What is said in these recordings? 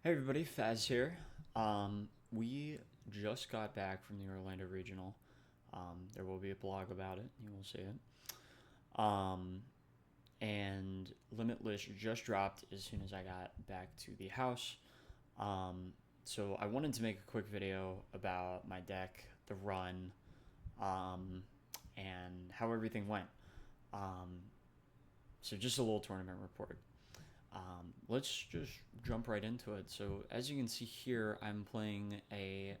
Hey everybody, Faz here. We just got back from the Orlando Regional. There will be a blog about it. You will see it. Um, and Limitless just dropped as soon as I got back to the house. Um, so I wanted to make a quick video about my deck, the run, um, and how everything went. Um, so just a little tournament report. Let's just jump right into it. So as you can see here, I'm playing a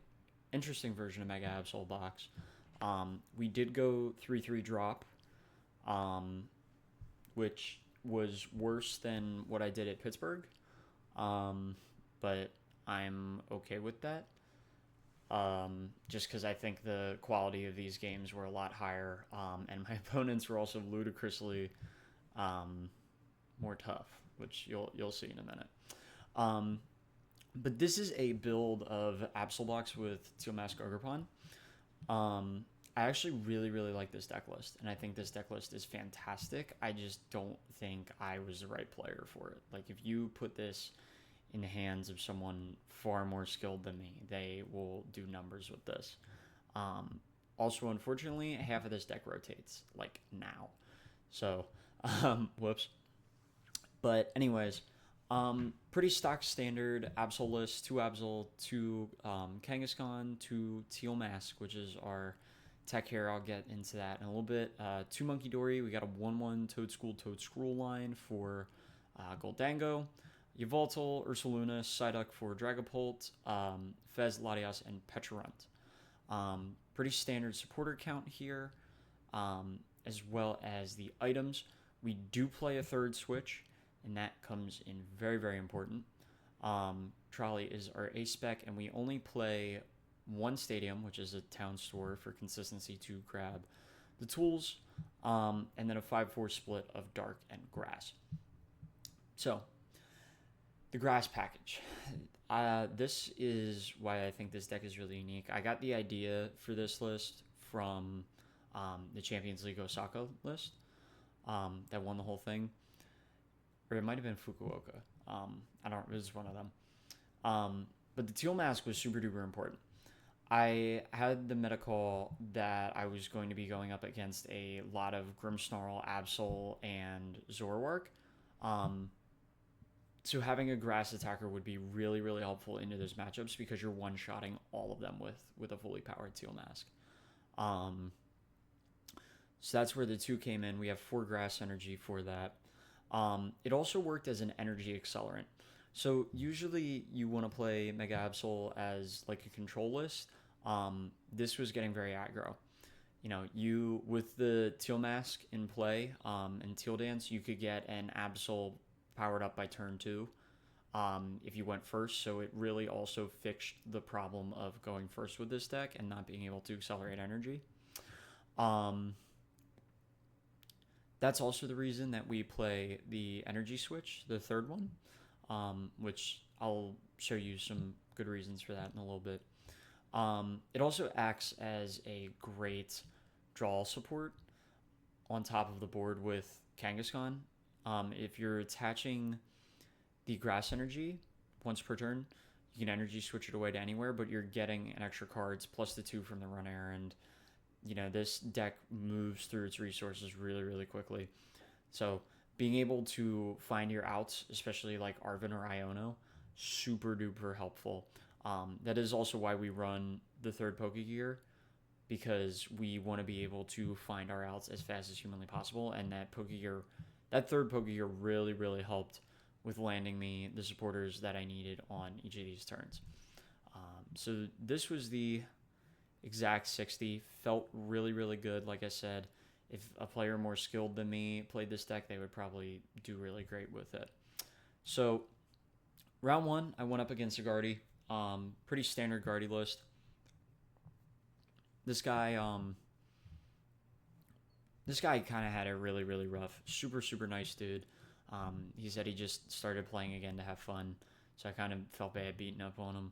interesting version of Mega Absol Box. We did go 3-3 drop, um, which was worse than what I did at Pittsburgh, um, but I'm okay with that. Just because I think the quality of these games were a lot higher, and my opponents were also ludicrously um, more tough, which you'll see in a minute. Um, but this is a build of Absolbox with Teal Mask Ogrepon. I actually really like this deck list, and I think this deck list is fantastic. I just don't think I was the right player for it. Like if you put this in the hands of someone far more skilled than me, they will do numbers with this. Um, Also, unfortunately, half of this deck rotates like now. So, whoops. But anyways, pretty stock standard Absol list: two Absol, two Kangaskhan, two Teal Mask, which is our tech here. I'll get into that in a little bit. Two Monkey Dory. We got a 1/1 Toad Scroll line for Goldango. Yveltal, Ursaluna, Psyduck for Dragapult, Fez, Latias, and Pecharunt. Pretty standard supporter count here, as well as the items. We do play a third switch, and that comes in very important. Trolley is our A spec, and we only play one stadium, which is a town store for consistency to grab the tools, and then a 5-4 split of dark and grass. So, the grass package. This is why I think this deck is really unique. I got the idea for this list from the Champions League Osaka list that won the whole thing, or it might have been Fukuoka. I don't. It was one of them. But the Teal Mask was super duper important. I had the meta call that I was going to be going up against a lot of Grimmsnarl, Absol, and Zoroark. Um, so having a grass attacker would be really helpful into those matchups because you're one-shotting all of them with a fully powered Teal Mask. Um, so that's where the two came in. We have 4 grass energy for that. It also worked as an energy accelerant. So usually you want to play Mega Absol as like a control list. This was getting very aggro. You know, you with the Teal Mask in play and Teal Dance, you could get an Absol powered up by turn 2 if you went first. So it really also fixed the problem of going first with this deck and not being able to accelerate energy. Um, that's also the reason that we play the energy switch, the third one, which I'll show you some good reasons for that in a little bit. It also acts as a great draw support on top of the board with Kangaskhan. If you're attaching the grass energy once per turn, you can energy switch it away to anywhere, but you're getting an extra cards plus the 2 from the run errand. You know, this deck moves through its resources really quickly. So being able to find your outs, especially like Arvin or Iono, super duper helpful. That is also why we run the third Pokegear, because we want to be able to find our outs as fast as humanly possible. And that third Pokegear really helped with landing me the supporters that I needed on each of these turns. So this was the exact 60. Felt really good. Like I said, if a player more skilled than me played this deck, they would probably do really great with it. So round 1, I went up against a Guardy. Pretty standard Guardy list. This guy kind of had a really rough. Super nice dude. He said he just started playing again to have fun, so I kind of felt bad beating up on him.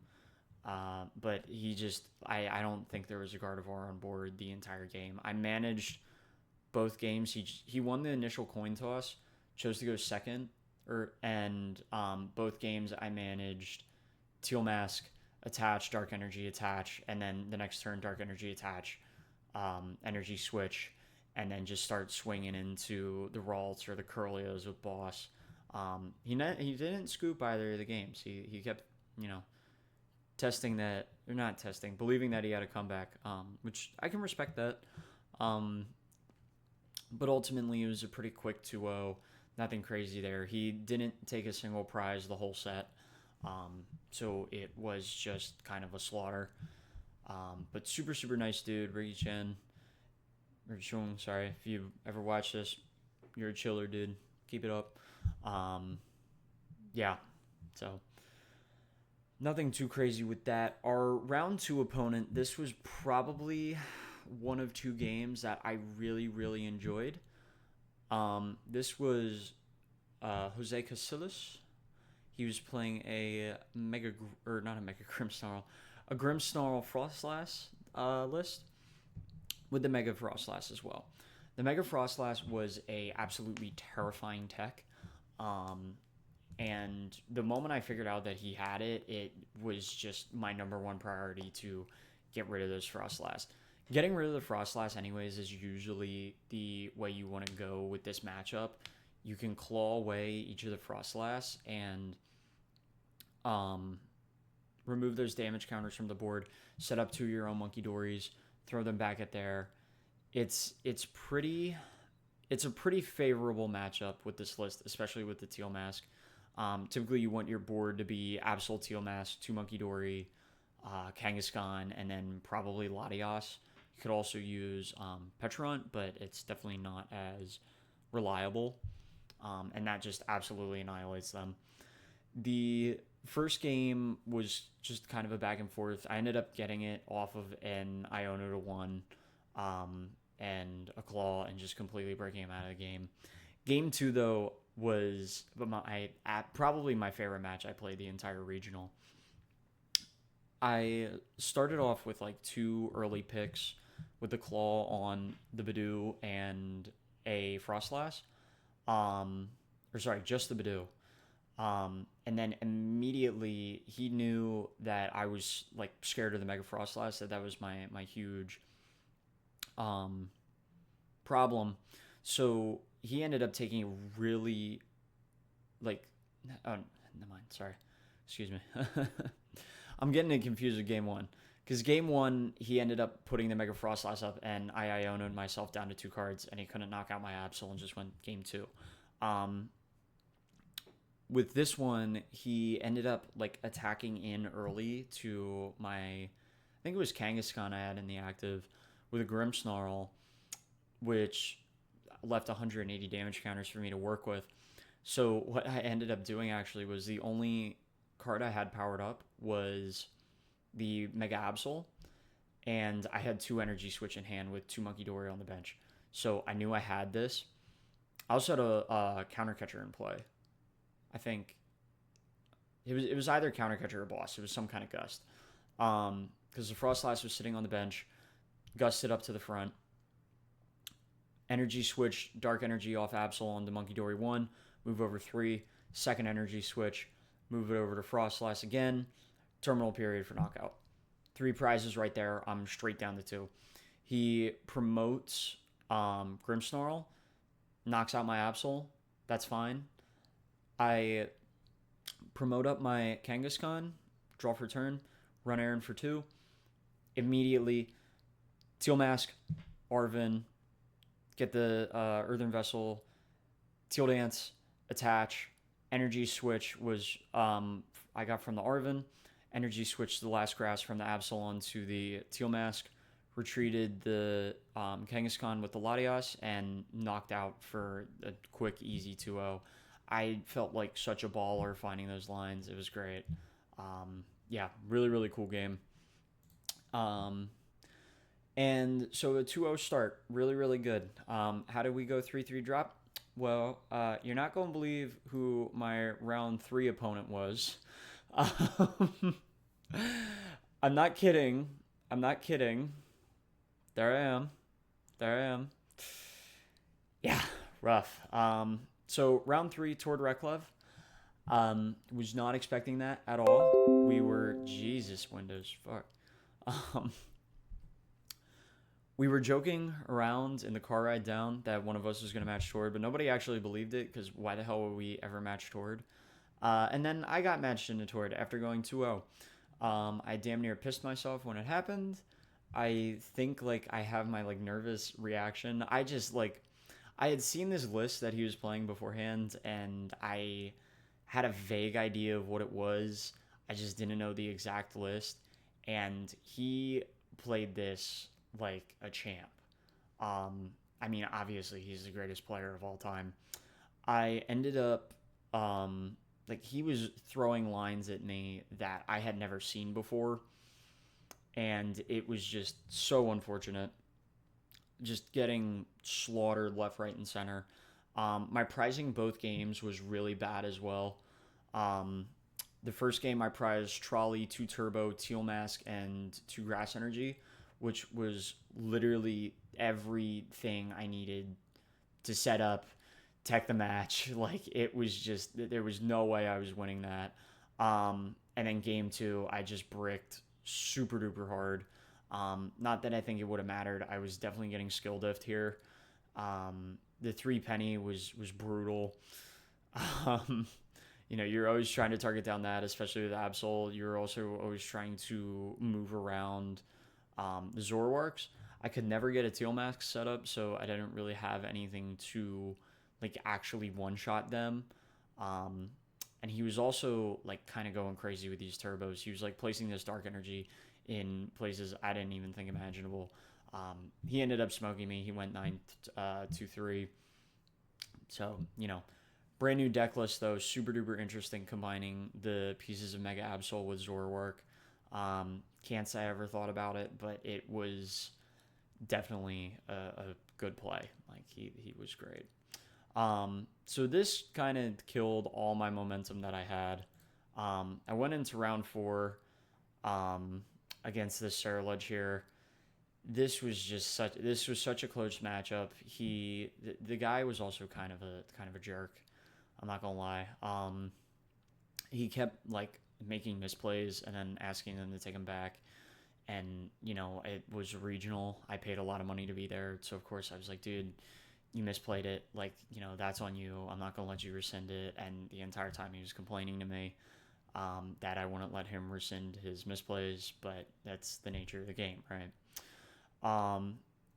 But I don't think there was a Gardevoir on board the entire game. I managed both games. He won the initial coin toss, chose to go second, and both games I managed Teal Mask, attach, Dark Energy, attach, and then the next turn, Dark Energy, attach, energy switch, and then just start swinging into the Ralts or the Curlios with Boss. He didn't scoop either of the games. He kept, testing that, or not testing, believing that he had a comeback, which I can respect that. But ultimately, it was a pretty quick 2-0. Nothing crazy there. He didn't take a single prize the whole set. So it was just kind of a slaughter. But super, super nice dude, Ricky Chen. Or Chung, sorry. If you ever watch this, you're a chiller, dude. Keep it up. Yeah. So nothing too crazy with that. Our round 2 opponent, this was probably one of 2 games that I really, really enjoyed. This was Jose Casillas. He was playing a Grimmsnarl Frostlass list with the Mega Frostlass as well. The Mega Frostlass was a absolutely terrifying tech. And the moment I figured out that he had it, it was just my number one priority to get rid of those Frostlass. Getting rid of the Frostlass anyways is usually the way you want to go with this matchup. You can claw away each of the Frostlass and remove those damage counters from the board, set up 2 of your own Monkey Dories, throw them back at there. It's a pretty favorable matchup with this list, especially with the Teal Mask. Typically, you want your board to be Absol Teal Mask, 2 Monkey Dory, Kangaskhan, and then probably Latias. You could also use Petront, but it's definitely not as reliable, and that just absolutely annihilates them. The first game was just kind of a back and forth. I ended up getting it off of an Iono to 1 and a Claw and just completely breaking him out of the game. Game 2, though, was probably my favorite match I played the entire regional. I started off with like 2 early picks with the Claw on the Badoo and a Frostlass. Just the Badoo. And then immediately he knew that I was like scared of the Mega Frostlass, that was my huge problem. So he ended up taking a really never mind, sorry. Excuse me. I'm getting it confused with game 1. Because game 1, he ended up putting the Mega Frostlass up, and I Iono'd myself down to 2 cards, and he couldn't knock out my Absol and just went game 2. With this one, he ended up like attacking in early to I think it was Kangaskhan I had in the active with a Grimmsnarl, which left 180 damage counters for me to work with. So what I ended up doing actually was the only card I had powered up was the Mega Absol, and I had 2 Energy Switch in hand with 2 Monkey Dory on the bench. So I knew I had this. I also had a Counter Catcher in play. I think it was either Counter Catcher or Boss. It was some kind of Gust. Because the Frostlass was sitting on the bench, gusted up to the front. Energy Switch, Dark Energy off Absol on the Monkey Dory 1, move over 3. Second Energy Switch, move it over to Frostlass again. Terminal period for knockout. 3 prizes right there. I'm straight down to 2. He promotes Grimmsnarl, knocks out my Absol. That's fine. I promote up my Kangaskhan, draw for turn, run errand for 2. Immediately, Teal Mask, Arven, get the Earthen Vessel, Teal Dance, attach. Energy Switch was I got from the Arven. Energy Switch the last grass from the Absol onto the Teal Mask. Retreated the Kangaskhan with the Latias and knocked out for a quick, easy 2-0. I felt like such a baller finding those lines. It was great. Yeah, really, really cool game. And so a 2-0 start, really, really good. How did we go 3-3 drop? Well, you're not going to believe who my round 3 opponent was. I'm not kidding. There I am. Yeah, rough. So round 3 toward Reklev. Was not expecting that at all. We were Jesus Windows fuck. Um, we were joking around in the car ride down that one of us was gonna match Tord, but nobody actually believed it because why the hell would we ever match Tord? And then I got matched into Tord after going 2-0. I damn near pissed myself when it happened. I think like I have my like nervous reaction. I just like I had seen this list that he was playing beforehand, and I had a vague idea of what it was. I just didn't know the exact list, and he played this like a champ. I mean, obviously he's the greatest player of all time. I ended up like he was throwing lines at me that I had never seen before, and it was just so unfortunate. Just getting slaughtered left, right, and center. My pricing both games was really bad as well. Um, the first game I prized Trolley, 2 Turbo, Teal Mask, and 2 Grass Energy, which was literally everything I needed to set up, tech the match. Like, it was just, there was no way I was winning that. And then game two, I just bricked super duper hard. Not that I think it would have mattered. I was definitely getting skill diff here. The 3 penny was brutal. Um, you're always trying to target down that, especially with Absol. You're also always trying to move around the Zorwarks. I could never get a Teal Mask set up, so I didn't really have anything to like actually one shot them. Um, and he was also like kind of going crazy with these turbos. He was like placing this dark energy in places I didn't even think imaginable. He ended up smoking me. He went 9-2-3. So brand new deck list though, super duper interesting combining the pieces of Mega Absol with Zorark. Can't say I ever thought about it, but it was definitely a good play. Like he was great. So this kind of killed all my momentum that I had. I went into round four against this Sarah here. This was such a close matchup. The guy was also kind of a jerk. I'm not gonna lie. He kept like making misplays and then asking them to take him back. And it was regional. I paid a lot of money to be there, so of course I was like, dude, you misplayed it. Like, that's on you. I'm not gonna let you rescind it. And the entire time he was complaining to me that I wouldn't let him rescind his misplays, but that's the nature of the game, right?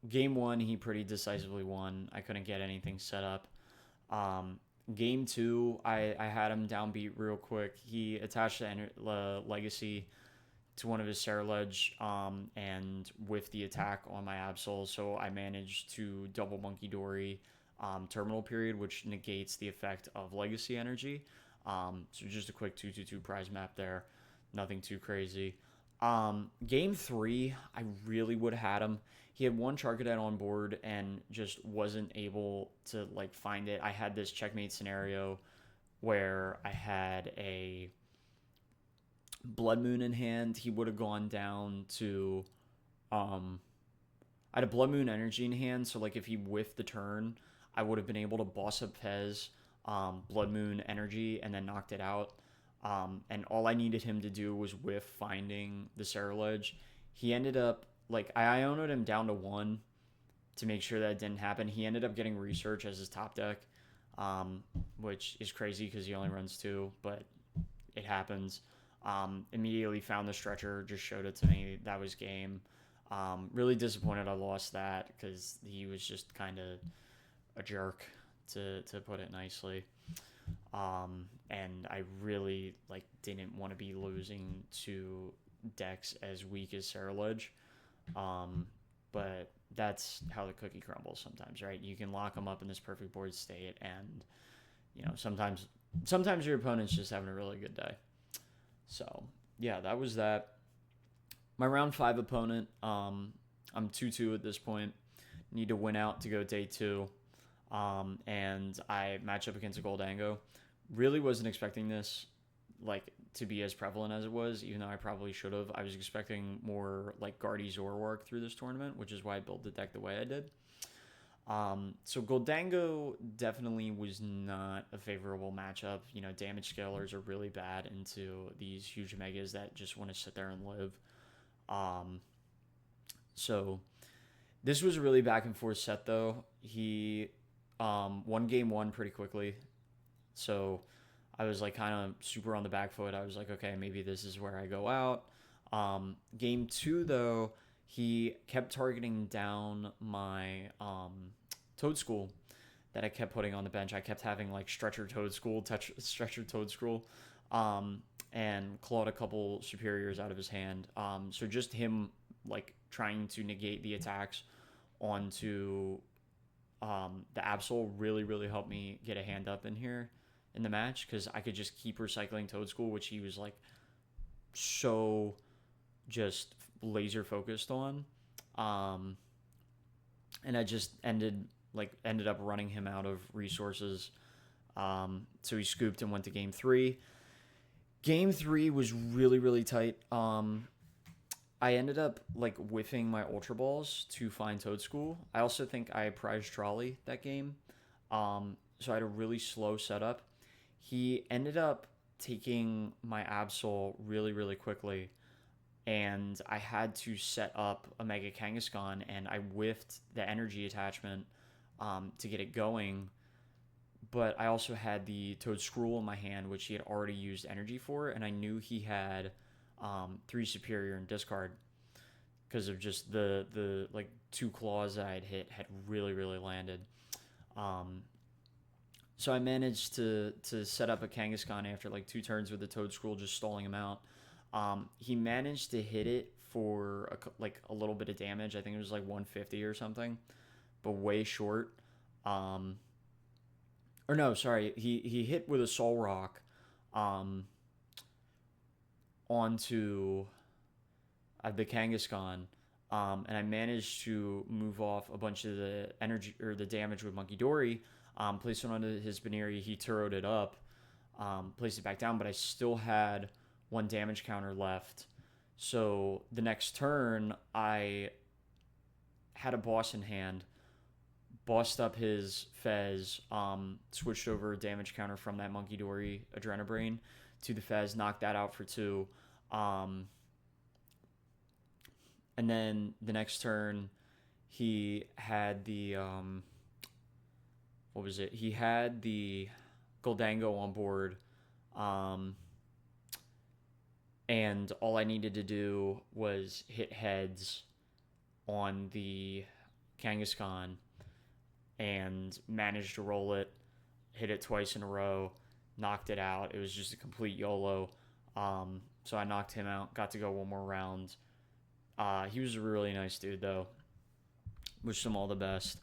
Game one, he pretty decisively won. I couldn't get anything set up. Game two, I had him downbeat real quick. He attached the legacy to one of his Sarah and with the attack on my Absol, so I managed to double Monkey Dory terminal period, which negates the effect of legacy energy. So just a quick 2-2-2 prize map there. Nothing too crazy. Game three, I really would have had him. He had one Charcadet on board and just wasn't able to like find it. I had this checkmate scenario where I had a Blood Moon in hand. He would have gone down to I had a Blood Moon energy in hand, so like if he whiffed the turn, I would have been able to boss up Fez, Blood Moon energy, and then knocked it out. And all I needed him to do was whiff finding the Sarah. He ended up like I Ionoed him down to 1 to make sure that it didn't happen. He ended up getting research as his top deck, which is crazy because he only runs 2, but it happens. Immediately found the stretcher, just showed it to me. That was game. Really disappointed I lost that because he was just kind of a jerk, to put it nicely. And I really like didn't want to be losing to decks as weak as Sarah. But that's how the cookie crumbles sometimes, right? You can lock them up in this perfect board state, and sometimes your opponent's just having a really good day. So yeah, that was that. My round 5 opponent, I'm 2-2 at this point. Need to win out to go day 2. And I match up against a Goldango. Really wasn't expecting this like to be as prevalent as it was, even though I probably should have. I was expecting more like Guardy Zorwark through this tournament, which is why I built the deck the way I did. So Goldango definitely was not a favorable matchup. Damage scalers are really bad into these huge megas that just want to sit there and live. Um, so this was a really back and forth set though. He won game one pretty quickly. So I was like kind of super on the back foot. I was like, okay, maybe this is where I go out. Game two though, he kept targeting down my Toad School that I kept putting on the bench. I kept having like stretcher Toad School, and clawed a couple superiors out of his hand. So just him like trying to negate the attacks onto the Absol really helped me get a hand up in here in the match because I could just keep recycling Toad School, which he was like so just laser focused on. Um, and I just ended up running him out of resources. So he scooped and went to game three. Game three was really tight. I ended up like whiffing my Ultra Balls to find Toad School. I also think I prized Trolley that game. So I had a really slow setup. He ended up taking my Absol really quickly, and I had to set up a Mega Kangaskhan, and I whiffed the energy attachment to get it going. But I also had the Toad Scroll in my hand, which he had already used energy for, and I knew he had three superior and discard because of just the like two claws that I had hit had really landed. Um, so I managed to set up a Kangaskhan after like two turns with the Toad Scroll, just stalling him out. He managed to hit it for like a little bit of damage. I think it was like 150 or something, but way short. Um, or no, sorry, he hit with a Soul Rock um, onto the Kangaskhan, and I managed to move off a bunch of the energy or the damage with Monkey Dory. Placed it onto his Baneri. He turroed it up, placed it back down, but I still had one damage counter left. So the next turn, I had a boss in hand, bossed up his Fez, switched over a damage counter from that Monkey Dory Adrenabrain to the Fez, knocked that out for two. Um, and then the next turn, he had the what was it? He had the Goldango on board, um, and all I needed to do was hit heads on the Kangaskhan and managed to roll it, hit it twice in a row, knocked it out. It was just a complete YOLO. So I knocked him out, got to go one more round. He was a really nice dude, though. Wish him all the best.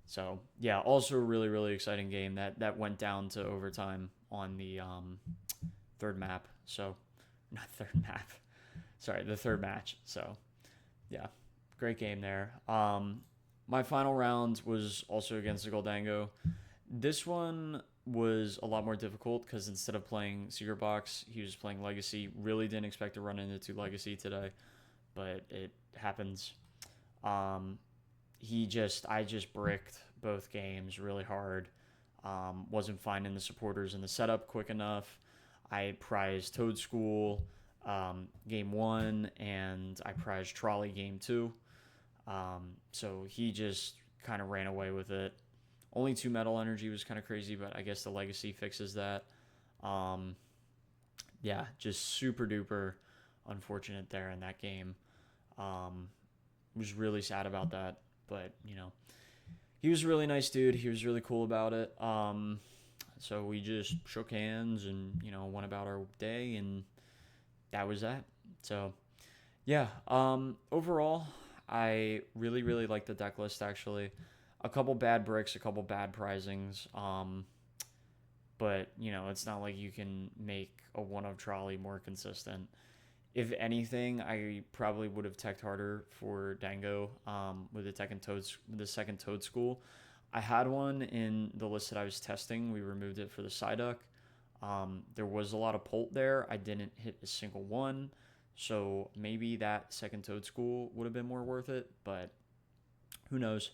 So yeah, also a really exciting game that went down to overtime on the third map. So not third map, sorry, the third match. So yeah, great game there. My final round was also against the Goldango. This one was a lot more difficult because instead of playing Secret Box, he was playing Legacy. Really didn't expect to run into two Legacy today, but it happens. Um, I just bricked both games really hard. Wasn't finding the supporters in the setup quick enough. I prized Toad School game one, and I prized Trolley game two. So he just kind of ran away with it. Only two metal energy was kind of crazy, but I guess the legacy fixes that. Um, yeah, just super duper unfortunate there in that game. Um, was really sad about that, but he was a really nice dude. He was really cool about it. So we just shook hands and went about our day, and that was that. So yeah, overall, I really like the deck list actually. A couple bad bricks, a couple bad prizings. But it's not like you can make a one of trolley more consistent. If anything, I probably would have teched harder for Dango with the second Toad School. I had one in the list that I was testing. We removed it for the Psyduck. There was a lot of Polt there. I didn't hit a single one. So maybe that second Toad School would have been more worth it, but who knows?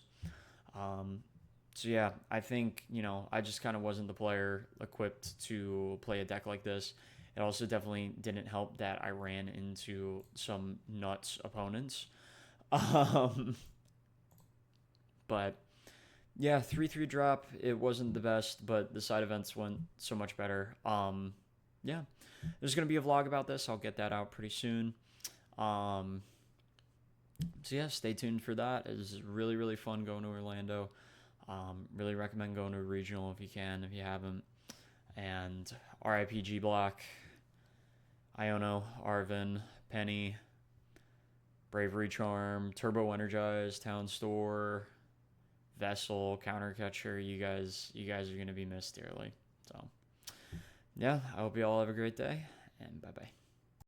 So yeah, I think, I just kind of wasn't the player equipped to play a deck like this. It also definitely didn't help that I ran into some nuts opponents. Um, but yeah, 3/3 drop. It wasn't the best, but the side events went so much better. Yeah, there's gonna be a vlog about this. I'll get that out pretty soon. Um, so yeah, stay tuned for that. It was really really fun going to Orlando. Really recommend going to a regional if you can, if you haven't. And RIPG Block, Iono, Arvin, Penny, Bravery Charm, Turbo Energize, Town Store, Vessel, Countercatcher. You guys are gonna be missed dearly. So yeah, I hope you all have a great day, and bye bye.